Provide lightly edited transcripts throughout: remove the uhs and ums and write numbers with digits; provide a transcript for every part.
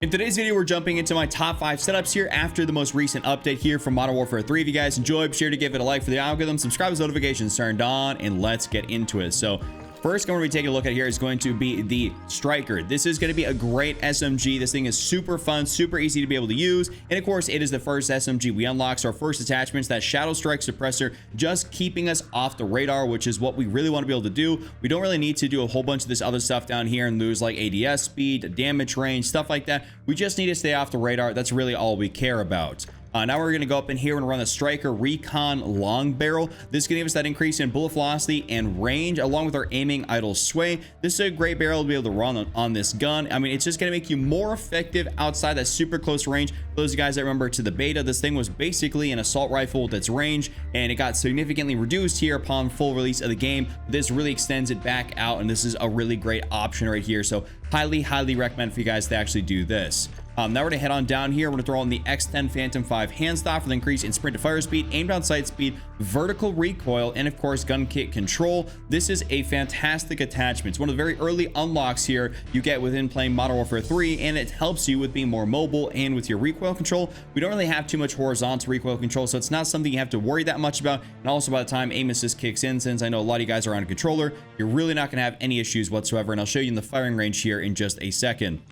In today's video, we're jumping into my top 5 setups here after the most recent update here from Modern Warfare 3. If you guys enjoyed, be sure to give it a like for the algorithm, subscribe with notifications turned on, and let's get into it. So first I'm going to be taking a look at here is going to be the Striker. This is going to be a great SMG. This thing is super fun, super easy to be able to use. And of course, it is the first SMG we unlock. So our first attachment is that Shadow Strike Suppressor, just keeping us off the radar, which is what we really want to be able to do. We don't really need to do a whole bunch of this other stuff down here and lose like ADS speed, damage range, stuff like that. We just need to stay off the radar. That's really all we care about. Now we're going to go up in here and run the Striker Recon Long Barrel. This is going to give us that increase in bullet velocity and range along with our aiming idle sway. This is a great barrel to be able to run on this gun. I mean, it's just going to make you more effective outside that super close range. For those guys that remember to the beta, this thing was basically an assault rifle with its range, and it got significantly reduced here upon full release of the game. This really extends it back out, and this is a really great option right here. So highly recommend for you guys to actually do this. Now we're going to head on down here. We're going to throw on the X10 Phantom 5 hand stop for the increase in sprint to fire speed, aim down sight speed, vertical recoil, and of course gun kit control. This is a fantastic attachment. It's one of the very early unlocks here you get within playing Modern Warfare 3, and it helps you with being more mobile and with your recoil control. We don't really have too much horizontal recoil control, so it's not something you have to worry that much about. And also by the time aim assist kicks in, since I know a lot of you guys are on a controller, you're really not going to have any issues whatsoever. And I'll show you in the firing range here in just a second.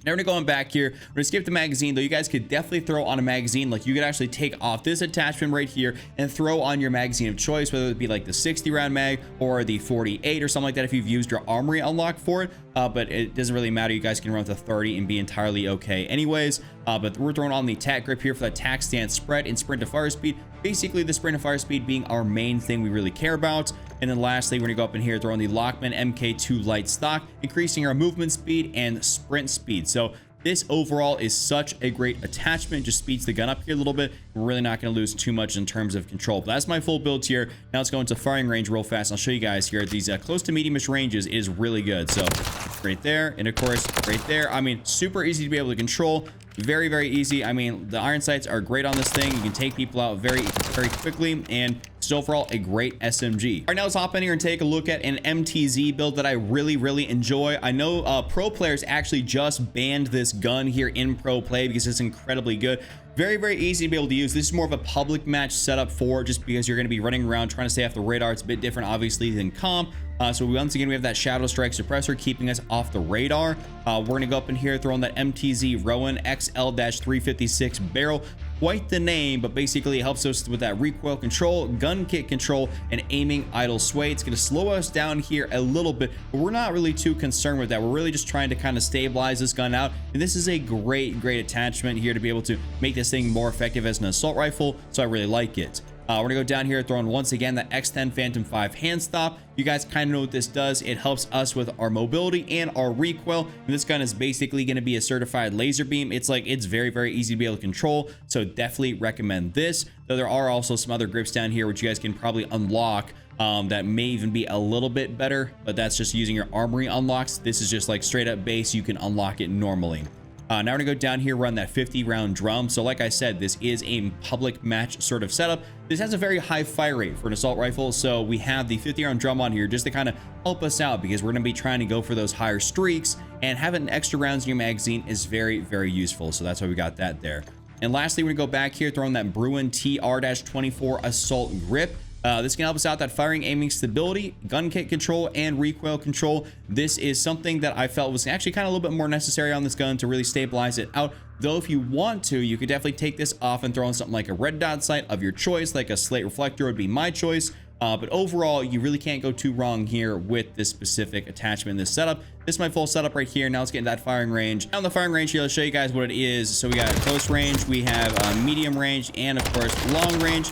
Now we're going back here. We're gonna skip the magazine, though. You guys could definitely throw on a magazine. Like, you could actually take off this attachment right here and throw on your magazine of choice, whether it be like the 60 round mag or the 48 or something like that if you've used your armory unlock for it. But it doesn't really matter. You guys can run with a 30 and be entirely okay anyways. But we're throwing on the tack grip here for that tack stance spread and sprint to fire speed. Basically the sprint to fire speed being our main thing we really care about. And then lastly, we're gonna go up in here, throw on the Lockman MK2 light stock, increasing our movement speed and sprint speed. So this overall is such a great attachment, just speeds the gun up here a little bit. We're really not going to lose too much in terms of control. But that's my full build here. Now let's go into firing range real fast. I'll show you guys here. These close to medium-ish ranges is really good. So right there, and of course right there. I mean, super easy to be able to control. Very easy. I mean, the iron sights are great on this thing. You can take people out very quickly, and it's overall a great SMG. All right, now let's hop in here and take a look at an MTZ build that I really enjoy. I know pro players actually just banned this gun here in pro play because it's incredibly good. Very easy to be able to use. This is more of a public match setup for, just because you're going to be running around trying to stay off the radar. It's a bit different obviously than comp. So once again, we have that Shadow Strike Suppressor keeping us off the radar. We're going to go up in here, throw in that MTZ Rowan XL-356 barrel. Quite the name, but basically it helps us with that recoil control, gun kit control, and aiming idle sway. It's going to slow us down here a little bit, but we're not really too concerned with that. We're really just trying to kind of stabilize this gun out. And this is a great attachment here to be able to make this thing more effective as an assault rifle. So I really like it. We're gonna go down here, throwing once again that X10 Phantom 5 hand stop. You guys kind of know what this does. It helps us with our mobility and our recoil. And this gun is basically going to be a certified laser beam. It's very easy to be able to control. So definitely recommend this. Though there are also some other grips down here which you guys can probably unlock that may even be a little bit better, but that's just using your armory unlocks. This is just like straight up base. You can unlock it normally. Now we're gonna go down here, run that 50 round drum. So like I said, this is a public match sort of setup. This has a very high fire rate for an assault rifle. So we have the 50 round drum on here just to kind of help us out, because we're gonna be trying to go for those higher streaks, and having extra rounds in your magazine is very useful. So that's why we got that there. And lastly, we're gonna go back here, throwing that Bruin TR-24 assault grip. This can help us out, that firing aiming stability, gun kit control, and recoil control. This is something that I felt was actually kind of a little bit more necessary on this gun to really stabilize it out. Though if you want to, you could definitely take this off and throw in something like a red dot sight of your choice, like a slate reflector would be my choice. But overall, you really can't go too wrong here with this specific attachment in this setup. This is my full setup right here. Now let's get into that firing range. Now on the firing range here, I'll show you guys what it is. So we got close range, we have medium range, and of course long range.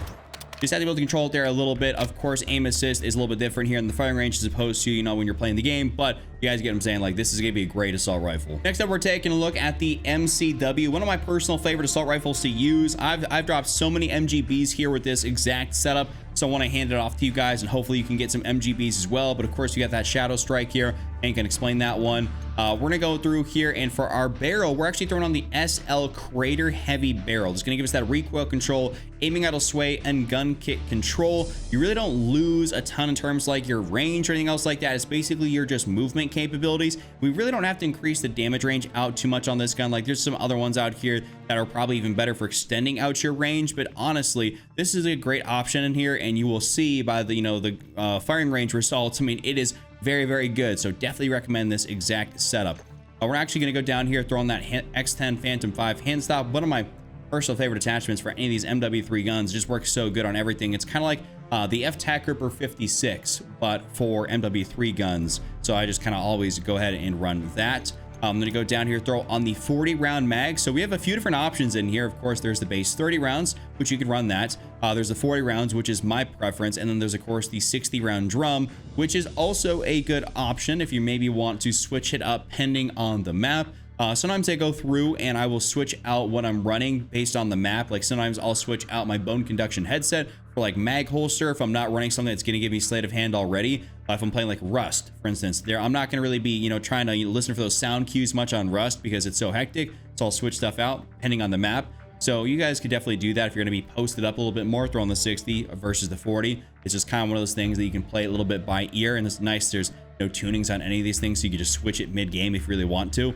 Just have to be able to control it there a little bit. Of course, aim assist is a little bit different here in the firing range as opposed to, you know, when you're playing the game, but you guys get what I'm saying. Like, this is gonna be a great assault rifle. Next up, we're taking a look at the MCW, one of my personal favorite assault rifles to use. I've dropped so many MGBs here with this exact setup. So I want to hand it off to you guys, and hopefully you can get some MGBs as well. But of course, you got that Shadow Strike here, and you can explain that one. We're gonna go through here, and for our barrel, we're actually throwing on the SL Crater Heavy Barrel. It's gonna give us that recoil control, aiming idle sway, and gun kit control. You really don't lose a ton in terms like your range or anything else like that. It's basically your just movement movement capabilities. We really don't have to increase the damage range out too much on this gun. Like there's some other ones out here that are probably even better for extending out your range, but honestly, this is a great option in here, and you will see by the the firing range results. I mean, it is very, very good. So definitely recommend this exact setup. We're actually going to go down here, throw on that X10 Phantom 5 hand stop. One of my personal favorite attachments for any of these MW3 guns. Just works so good on everything. It's kind of like the F-Tac Ripper 56, but for MW3 guns. So I just kind of always go ahead and run that. I'm going to go down here, throw on the 40 round mag. So we have a few different options in here. Of course, there's the base 30 rounds, which you could run that. There's the 40 rounds, which is my preference. And then there's, of course, the 60 round drum, which is also a good option if you maybe want to switch it up pending on the map. Sometimes I go through and I will switch out what I'm running based on the map. Like sometimes I'll switch out my bone conduction headset for like mag holster if I'm not running something that's going to give me sleight of hand already. If I'm playing like Rust, for instance, I'm not going to really be, trying to listen for those sound cues much on Rust because it's so hectic. So I'll switch stuff out depending on the map. So you guys could definitely do that if you're going to be posted up a little bit more, throw on the 60 versus the 40. It's just kind of one of those things that you can play a little bit by ear, and it's nice. There's no tunings on any of these things, so you can just switch it mid game if you really want to.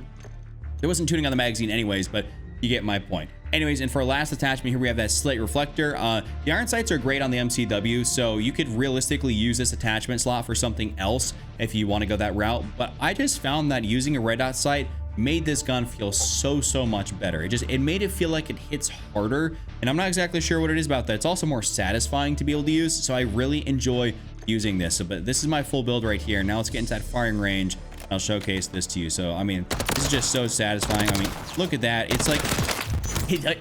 There wasn't tuning on the magazine anyways, but you get my point. Anyways, and for our last attachment here, we have that slate reflector. The iron sights are great on the MCW, so you could realistically use this attachment slot for something else if you want to go that route. But I just found that using a red dot sight made this gun feel so much better. It made it feel like it hits harder, and I'm not exactly sure what it is about that. It's also more satisfying to be able to use, so I really enjoy using this. So, but this is my full build right here. Now let's get into that firing range. I'll showcase this to you. So I mean, this is just so satisfying. I mean, look at that. It's like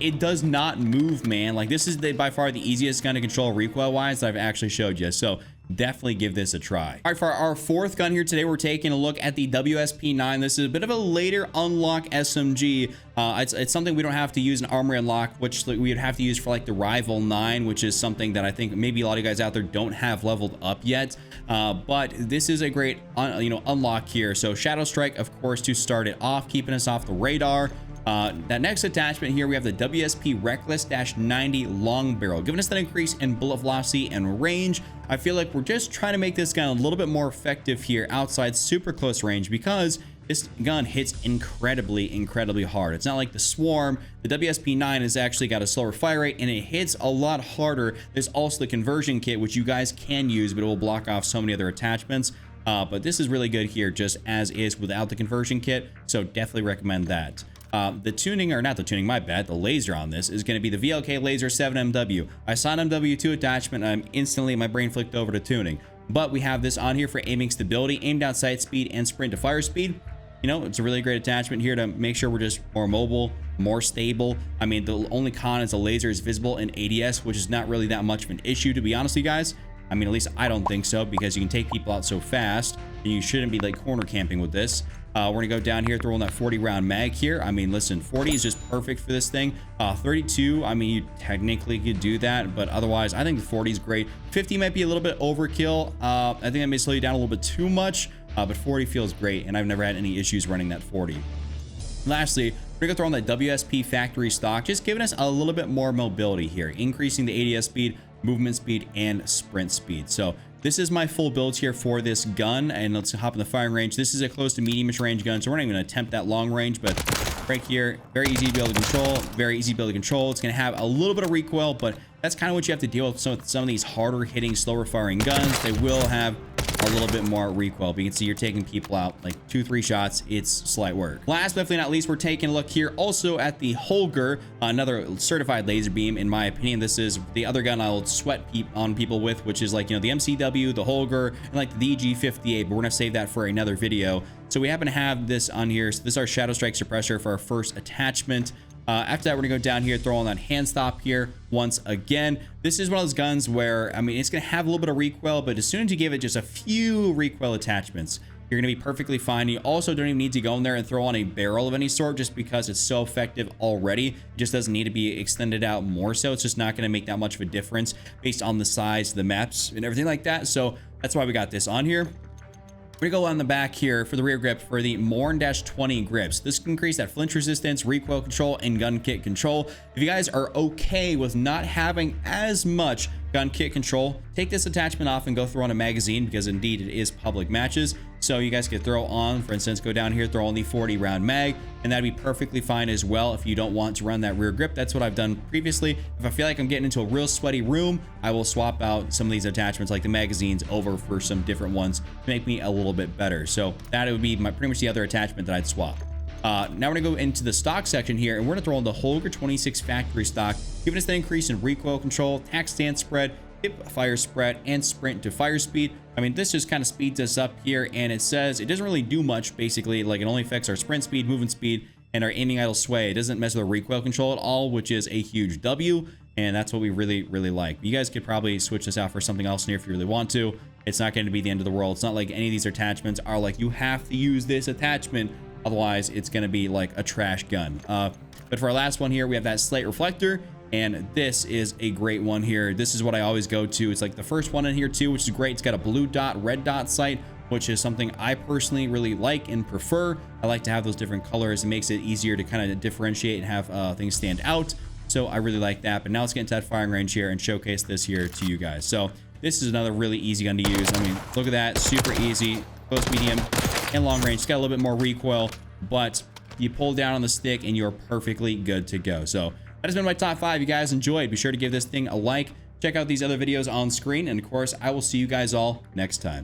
it does not move, man. Like this is by far the easiest gun to control recoil wise that I've actually showed you. So definitely give this a try. All right, for our fourth gun here today, we're taking a look at the WSP9. This is a bit of a later unlock SMG. It's something we don't have to use an armory unlock, which we would have to use for like the Rival 9, which is something that I think maybe a lot of you guys out there don't have leveled up yet. But this is a great unlock here. So Shadow Strike, of course, to start it off, keeping us off the radar. That next attachment here, we have the WSP Reckless-90 long barrel, giving us that increase in bullet velocity and range. I feel like we're just trying to make this gun a little bit more effective here outside super close range, because this gun hits incredibly hard. It's not like the Swarm. The WSP9 has actually got a slower fire rate and it hits a lot harder. There's also the conversion kit, which you guys can use, but it will block off so many other attachments. But this is really good here just as is without the conversion kit, so definitely recommend that. The tuning, or not the tuning, my bad, the laser on this is going to be the VLK Laser 7MW. I saw an MW2 attachment and instantly my brain flicked over to tuning. But we have this on here for aiming stability, aim down sight speed, and sprint to fire speed. It's a really great attachment here to make sure we're just more mobile, more stable. I mean, the only con is the laser is visible in ADS, which is not really that much of an issue, to be honest with you guys. I mean, at least I don't think so, because you can take people out so fast and you shouldn't be like corner camping with this. We're gonna go down here, throw in that 40 round mag here. I mean, listen, 40 is just perfect for this thing. 32, I mean, you technically could do that, but otherwise I think the 40 is great. 50 might be a little bit overkill. I think that may slow you down a little bit too much, but 40 feels great, and I've never had any issues running that 40. Lastly, we're gonna throw on that WSP factory stock, just giving us a little bit more mobility here, increasing the ADS speed, movement speed, and sprint speed. So this is my full build here for this gun, and let's hop in the firing range. This is a close to medium-ish range gun, so we're not even gonna attempt that long range, but right here, very easy to be able to control, very easy to be able to control. It's gonna have a little bit of recoil, but that's kind of what you have to deal with some of these harder hitting, slower firing guns. They will have a little bit more recoil, but you can see you're taking people out like 2-3 shots. It's slight work. Last but definitely not least, we're taking a look here also at the Holger, another certified laser beam. In my opinion, this is the other gun I'll sweat on people with, which is like, the MCW, the Holger, and like the DG58, but we're gonna save that for another video. So we happen to have this on here. So this is our Shadow Strike suppressor for our first attachment. After that, we're gonna go down here, throw on that hand stop here once again. This is one of those guns where, I mean, it's gonna have a little bit of recoil, but as soon as you give it just a few recoil attachments, you're gonna be perfectly fine. You also don't even need to go in there and throw on a barrel of any sort, just because it's so effective already. It just doesn't need to be extended out more so. It's just not gonna make that much of a difference based on the size of the maps and everything like that. So that's why we got this on here. We're gonna go on the back here for the rear grip for the Morn-20 grips. This can increase that flinch resistance, recoil control, and gun kit control. If you guys are okay with not having as much gun kit control, take this attachment off and go throw on a magazine, because indeed it is public matches. So you guys could throw on, for instance, go down here, throw on the 40 round mag, and that'd be perfectly fine as well if you don't want to run that rear grip. That's what I've done previously. If I feel like I'm getting into a real sweaty room, I will swap out some of these attachments like the magazines over for some different ones to make me a little bit better. So that would be pretty much the other attachment that I'd swap. Now we're gonna go into the stock section here, and we're gonna throw in the Holger 26 factory stock, giving us the increase in recoil control, tack stance spread, hip fire spread, and sprint to fire speed. I mean, this just kind of speeds us up here, and it says it doesn't really do much. Basically, like, it only affects our sprint speed, movement speed, and our aiming idle sway. It doesn't mess with our recoil control at all, which is a huge W, and that's what we really like. You guys could probably switch this out for something else in here if you really want to. It's not going to be the end of the world. It's not like any of these attachments are like, you have to use this attachment, otherwise it's going to be like a trash gun. But for our last one here, we have that slate reflector, and this is a great one here. This is what I always go to. It's like the first one in here too, which is great. It's got a blue dot, red dot sight, which is something I personally really like and prefer. I like to have those different colors. It makes it easier to kind of differentiate and have things stand out. So I really like that. But now let's get into that firing range here and showcase this here to you guys. So this is another really easy gun to use. I mean, look at that, super easy, close, medium, and long range. It's got a little bit more recoil, but you pull down on the stick and you're perfectly good to go. So that has been my top 5. You guys enjoyed, be sure to give this thing a like. Check out these other videos on screen, and of course I will see you guys all next time.